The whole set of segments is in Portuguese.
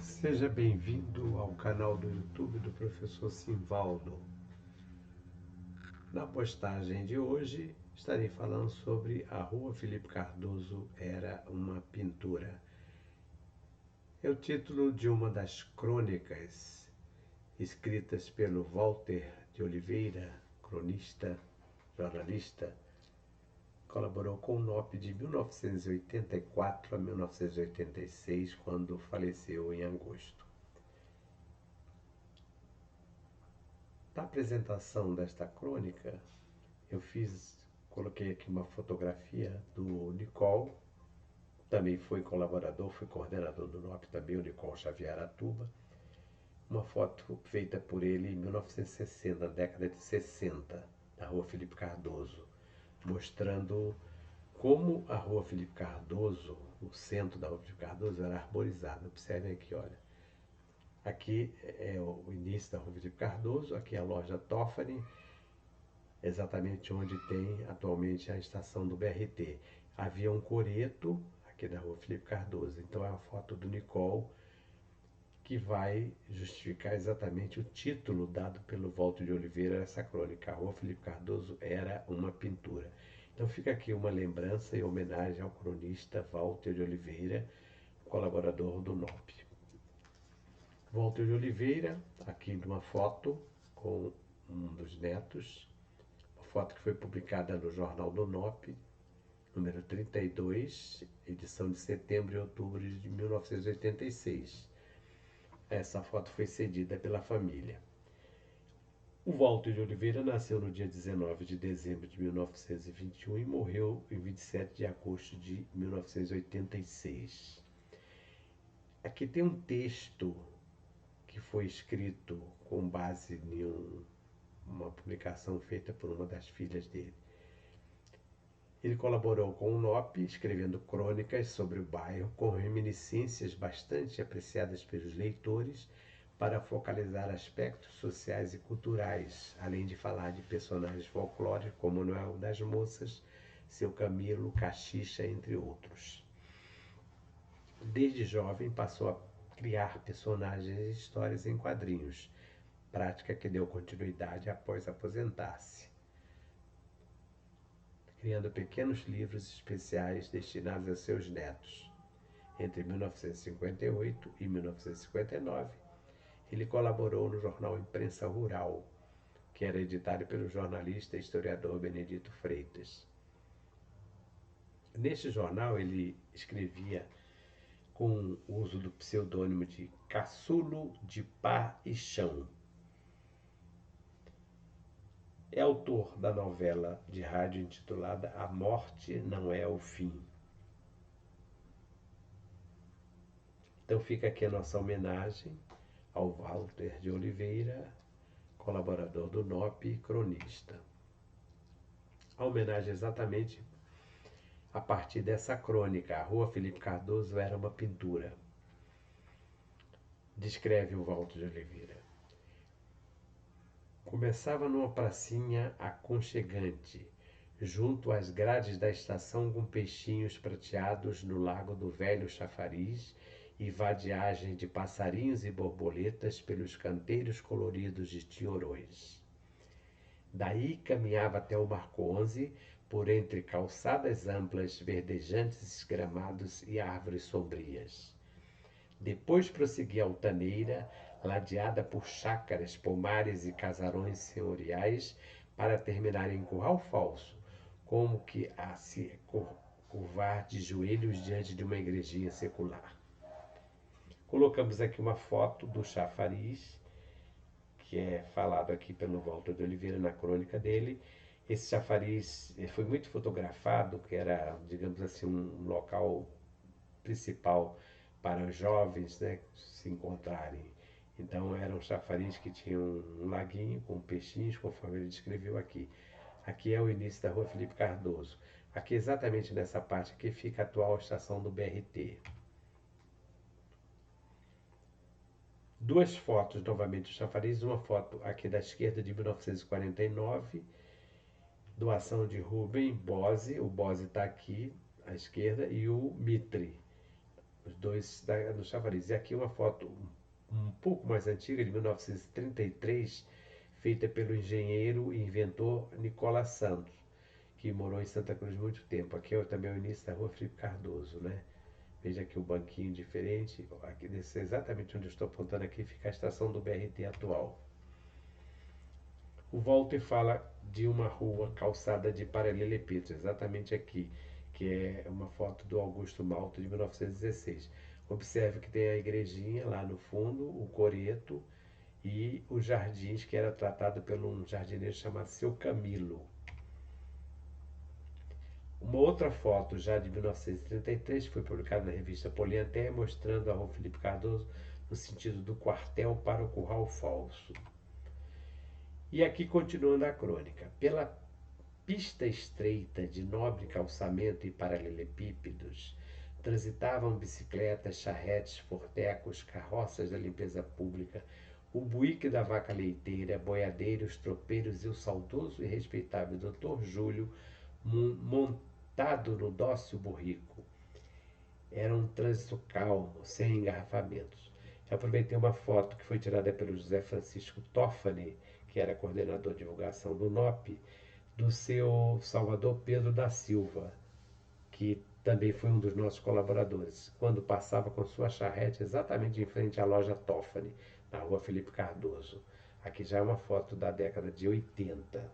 Seja bem-vindo ao canal do YouTube do professor Simvaldo. Na postagem de hoje, estarei falando sobre a Rua Felipe Cardoso era uma pintura. É o título de uma das crônicas escritas pelo Walter de Oliveira, cronista, jornalista. Colaborou com o NOP de 1984 a 1986, quando faleceu em agosto. Na apresentação desta crônica, coloquei aqui uma fotografia do Nicol, também foi colaborador, foi coordenador do NOP também, o Nicol Xavier Aratuba, uma foto feita por ele em 1960, na década de 60, da Rua Felipe Cardoso, mostrando como a Rua Felipe Cardoso, o centro da Rua Felipe Cardoso, era arborizado. Observem aqui, olha. Aqui é o início da Rua Felipe Cardoso, aqui é a loja Toffani, exatamente onde tem atualmente a estação do BRT. Havia um coreto aqui na Rua Felipe Cardoso. Então é uma foto do Nicol que vai justificar exatamente o título dado pelo Walter de Oliveira a essa crônica. A Rua Felipe Cardoso era uma pintura. Então fica aqui uma lembrança e homenagem ao cronista Walter de Oliveira, colaborador do NOP. Walter de Oliveira, aqui numa foto com um dos netos, uma foto que foi publicada no Jornal do NOP, número 32, edição de setembro e outubro de 1986. Essa foto foi cedida pela família. O Walter de Oliveira nasceu no dia 19 de dezembro de 1921 e morreu em 27 de agosto de 1986. Aqui tem um texto que foi escrito com base em uma publicação feita por uma das filhas dele. Ele colaborou com o NOP, escrevendo crônicas sobre o bairro, com reminiscências bastante apreciadas pelos leitores, para focalizar aspectos sociais e culturais, além de falar de personagens folclóricos como Noel das Moças, Seu Camilo, Caxixa, entre outros. Desde jovem passou a criar personagens e histórias em quadrinhos, prática que deu continuidade após aposentar-se, criando pequenos livros especiais destinados a seus netos. Entre 1958 e 1959, ele colaborou no jornal Imprensa Rural, que era editado pelo jornalista e historiador Benedito Freitas. Neste jornal ele escrevia com o uso do pseudônimo de Caçulo de Pá e Chão. É autor da novela de rádio intitulada A Morte Não É o Fim. Então fica aqui a nossa homenagem ao Walter de Oliveira, colaborador do NOP e cronista. A homenagem exatamente a partir dessa crônica. A Rua Felipe Cardoso era uma pintura. Descreve o Walter de Oliveira. Começava numa pracinha aconchegante, junto às grades da estação, com peixinhos prateados no lago do velho chafariz e vadiagem de passarinhos e borboletas pelos canteiros coloridos de tinhorões. Daí caminhava até o Marco 11, por entre calçadas amplas, verdejantes gramados e árvores sombrias. Depois prosseguia a altaneira, ladeada por chácaras, pomares e casarões senhoriais, para terminar em curral falso, como que a se curvar de joelhos diante de uma igrejinha secular. Colocamos aqui uma foto do chafariz, que é falado aqui pelo Walter de Oliveira na crônica dele. Esse chafariz foi muito fotografado, que era, digamos assim, um local principal para os jovens, né, se encontrarem. Então era um chafariz que tinha um laguinho com peixinhos, conforme ele descreveu aqui. Aqui é o início da Rua Felipe Cardoso. Aqui exatamente nessa parte aqui fica a atual estação do BRT. Duas fotos novamente do chafariz, uma foto aqui da esquerda de 1949, doação de Rubem Bose, o Bose está aqui à esquerda, e o Mitre. no chafariz. E aqui uma foto um pouco mais antiga, de 1933, feita pelo engenheiro e inventor Nicola Santos, que morou em Santa Cruz muito tempo. Aqui é também o início da Rua Felipe Cardoso, né? Veja aqui o banquinho diferente. Aqui exatamente onde eu estou apontando aqui fica a estação do BRT atual. O Walter fala de uma rua calçada de paralelepípedos, exatamente aqui, que é uma foto do Augusto Malta de 1916. Observe que tem a igrejinha lá no fundo, o coreto e os jardins, que era tratado por um jardineiro chamado Seu Camilo. Uma outra foto, já de 1933, foi publicada na revista Polianté, mostrando a Rua Felipe Cardoso no sentido do quartel para o Curral Falso. E aqui, continuando a crônica, pela pista estreita de nobre calçamento e paralelepípedos, transitavam bicicletas, charretes, fortecos, carroças da limpeza pública, o buíque da vaca leiteira, boiadeiros, tropeiros e o saudoso e respeitável Dr. Júlio, montado no dócil burrico. Era um trânsito calmo, sem engarrafamentos. Eu aproveitei uma foto que foi tirada pelo José Francisco Toffani, que era coordenador de divulgação do NOP, do seu Salvador Pedro da Silva, que também foi um dos nossos colaboradores, quando passava com sua charrete exatamente em frente à loja Toffani, na Rua Felipe Cardoso. Aqui já é uma foto da década de 80.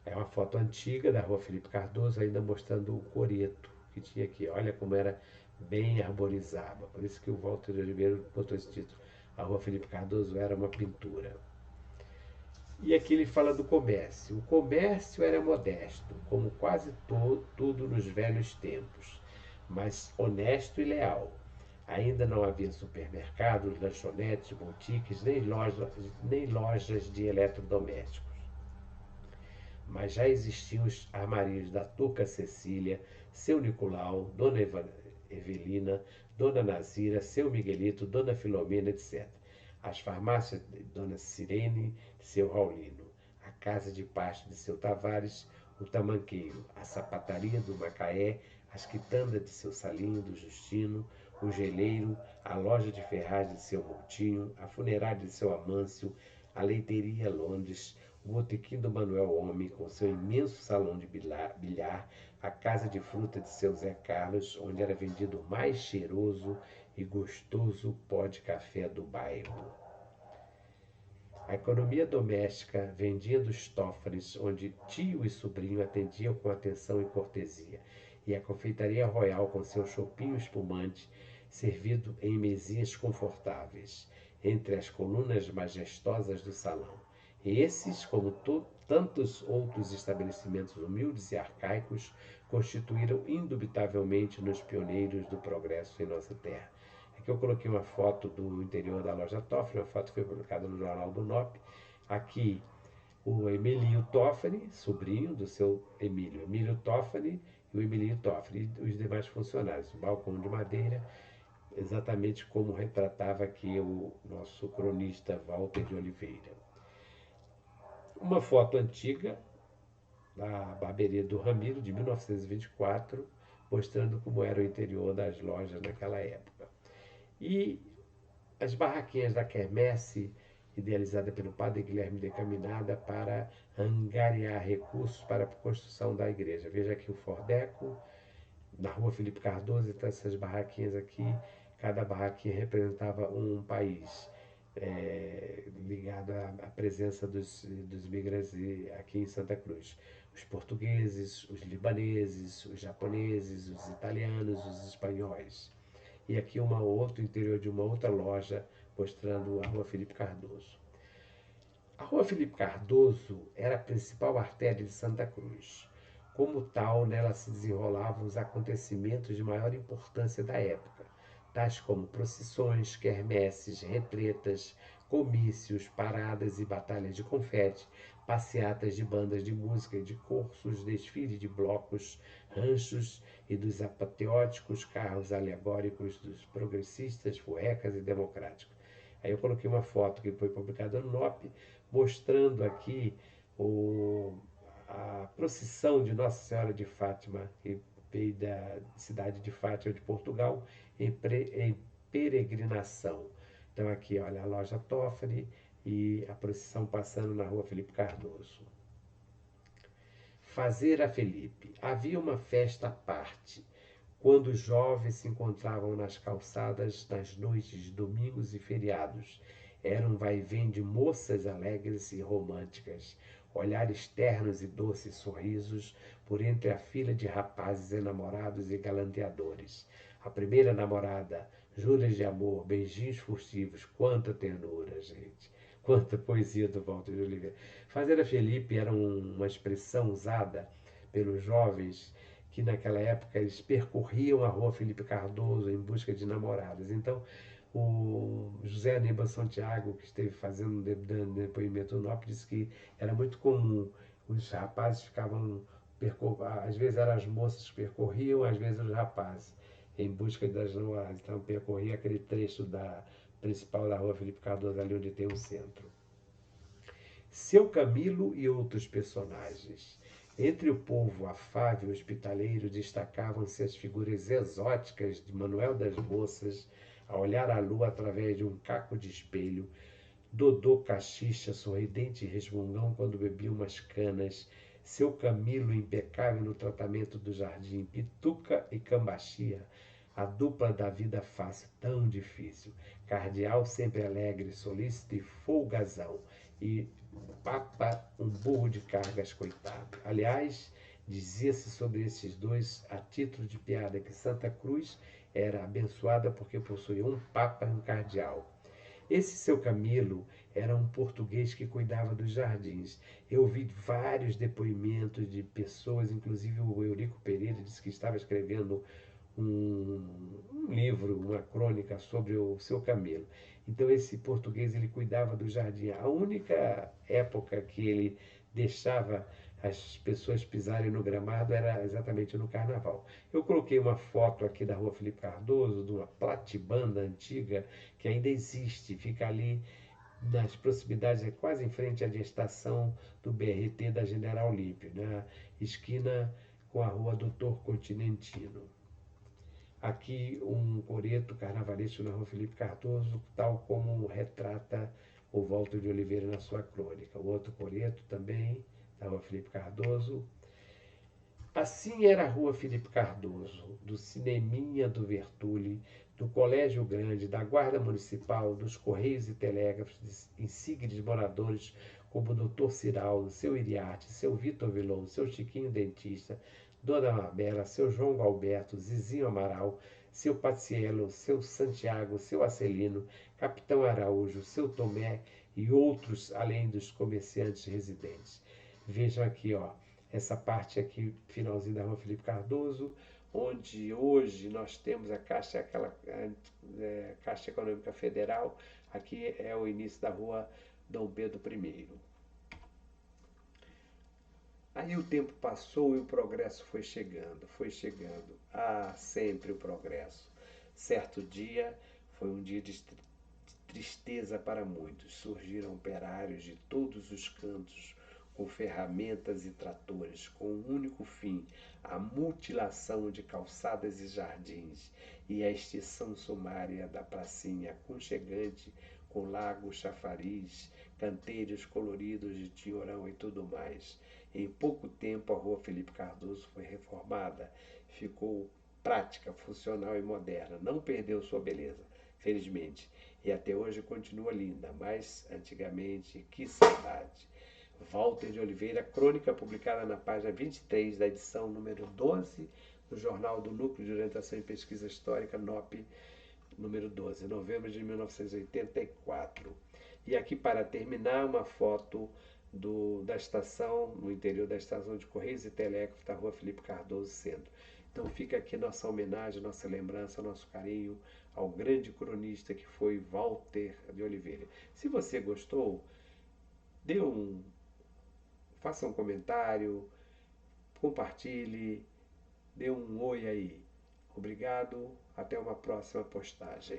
É uma foto antiga da Rua Felipe Cardoso, ainda mostrando o coreto que tinha aqui. Olha como era bem arborizada. Por isso que o Walter de Oliveira botou esse título. A Rua Felipe Cardoso era uma pintura. E aqui ele fala do comércio. O comércio era modesto, como quase tudo nos velhos tempos, mas honesto e leal. Ainda não havia supermercados, lanchonetes, boutiques, nem lojas de eletrodomésticos. Mas já existiam os armários da Tuca Cecília, seu Nicolau, Dona Evelina, Dona Nazira, seu Miguelito, Dona Filomena, etc. As farmácias de Dona Sirene, seu Raulino, a casa de pasto de seu Tavares, o tamanqueiro, a sapataria do Macaé, as quitandas de seu Salinho, do Justino, o geleiro, a loja de ferragem de seu Moutinho, a funerária de seu Amâncio, a leiteria Londres, o botequim do Manuel Homem, com seu imenso salão de bilhar, a casa de fruta de seu Zé Carlos, onde era vendido o mais cheiroso e gostoso pó de café do bairro. A economia doméstica vendia dos Toffres, onde tio e sobrinho atendiam com atenção e cortesia, e a confeitaria royal com seu chopinho espumante, servido em mesinhas confortáveis, entre as colunas majestosas do salão. Esses, como tantos outros estabelecimentos humildes e arcaicos, constituíram indubitavelmente nos pioneiros do progresso em nossa terra. Aqui eu coloquei uma foto do interior da loja Toffoli, uma foto que foi publicada no Jornal do NOP. Aqui o Emílio Toffoli, sobrinho do seu Emílio Toffoli e o Emílio Toffoli, e os demais funcionários. O balcão de madeira, exatamente como retratava aqui o nosso cronista Walter de Oliveira. Uma foto antiga da barbearia do Ramiro, de 1924, mostrando como era o interior das lojas naquela época. E as barraquinhas da quermesse, idealizada pelo padre Guilherme de Caminada para angariar recursos para a construção da igreja. Veja aqui o Fordeco, na Rua Felipe Cardoso, então essas barraquinhas aqui, cada barraquinha representava um país, ligado à presença dos imigrantes aqui em Santa Cruz. Os portugueses, os libaneses, os japoneses, os italianos, os espanhóis. E aqui outro interior de uma outra loja, mostrando a Rua Felipe Cardoso. A Rua Felipe Cardoso era a principal artéria de Santa Cruz. Como tal, nela se desenrolavam os acontecimentos de maior importância da época, tais como procissões, quermesses, retretas, comícios, paradas e batalhas de confete, passeatas de bandas de música e de cursos, desfile de blocos, ranchos e dos apatrióticos carros alegóricos dos progressistas, furrecas e democráticos. Aí eu coloquei uma foto que foi publicada no NOP, mostrando aqui a procissão de Nossa Senhora de Fátima, que veio da cidade de Fátima de Portugal em peregrinação. Então aqui, olha, a loja Toffoli e a procissão passando na rua Felipe Cardoso. Fazer a Felipe. Havia uma festa à parte, quando os jovens se encontravam nas calçadas nas noites de domingos e feriados. Era um vai-vem de moças alegres e românticas, olhares ternos e doces sorrisos por entre a fila de rapazes enamorados e galanteadores. A primeira namorada, juras de amor, beijinhos furtivos, quanta ternura, gente. Quanta poesia do Walter de Oliveira. Fazer a Felipe era uma expressão usada pelos jovens que naquela época eles percorriam a rua Felipe Cardoso em busca de namoradas. Então, o José Aníbal Santiago, que esteve dando depoimento no NOP, disse que era muito comum, os rapazes ficavam, às vezes eram as moças que percorriam, às vezes os rapazes, em busca das namoradas. Então, percorria aquele trecho principal da rua Felipe Cardoso, ali onde tem o centro. Seu Camilo e outros personagens. Entre o povo afável e hospitaleiro destacavam-se as figuras exóticas de Manuel das Moças, a olhar a lua através de um caco de espelho, Dodô Caxixa, sorridente e resmungão quando bebia umas canas, seu Camilo impecável no tratamento do jardim, Pituca e Cambaxia, a dupla da vida fácil, tão difícil, Cardeal sempre alegre, solícito e folgazão, e Papa, um burro de cargas, coitado. Aliás, dizia-se sobre esses dois, a título de piada, que Santa Cruz era abençoada porque possuía um papa e um cardeal. Esse seu Camilo era um português que cuidava dos jardins. Eu vi vários depoimentos de pessoas, inclusive o Eurico Pereira disse que estava escrevendo um livro, uma crônica sobre o seu Camilo. Então esse português ele cuidava do jardim. A única época que ele deixava as pessoas pisarem no gramado era exatamente no carnaval. Eu coloquei uma foto aqui da rua Felipe Cardoso, de uma platibanda antiga que ainda existe, fica ali nas proximidades, é quase em frente à estação do BRT da General Olímpio, na esquina com a rua Doutor Continentino. Aqui um coreto carnavalesco na rua Felipe Cardoso, tal como retrata o Walter de Oliveira na sua crônica. O outro coreto também, da rua Felipe Cardoso. Assim era a rua Felipe Cardoso, do Cineminha do Vertulli, do Colégio Grande, da Guarda Municipal, dos Correios e Telégrafos, insígnios moradores como o Dr. Ciraldo, seu Iriarte, seu Vitor Vilon, seu Chiquinho Dentista, Dona Mabela, seu João Galberto, Zizinho Amaral, seu Paciello, seu Santiago, seu Acelino, Capitão Araújo, seu Tomé e outros, além dos comerciantes residentes. Vejam aqui, ó, essa parte aqui, finalzinho da rua Felipe Cardoso, onde hoje nós temos a Caixa, Caixa Econômica Federal, aqui é o início da rua Dom Pedro I. Aí o tempo passou e o progresso foi chegando, foi chegando. Ah, sempre o progresso. Certo dia, foi um dia de tristeza para muitos. Surgiram operários de todos os cantos, com ferramentas e tratores, com um único fim, a mutilação de calçadas e jardins, e a extinção sumária da pracinha aconchegante, com lagos, chafariz, canteiros coloridos de tinhorão e tudo mais. Em pouco tempo, a rua Felipe Cardoso foi reformada, ficou prática, funcional e moderna. Não perdeu sua beleza, felizmente, e até hoje continua linda, mas antigamente, que saudade. Walter de Oliveira, crônica publicada na página 23 da edição número 12 do Jornal do Núcleo de Orientação e Pesquisa Histórica, NOP, número 12, novembro de 1984. E aqui, para terminar, uma foto da estação, no interior da estação de Correios e Telégrafos da rua Felipe Cardoso Centro. Então fica aqui nossa homenagem, nossa lembrança, nosso carinho ao grande cronista que foi Walter de Oliveira. Se você gostou, faça um comentário, compartilhe, dê um oi aí. Obrigado, até uma próxima postagem.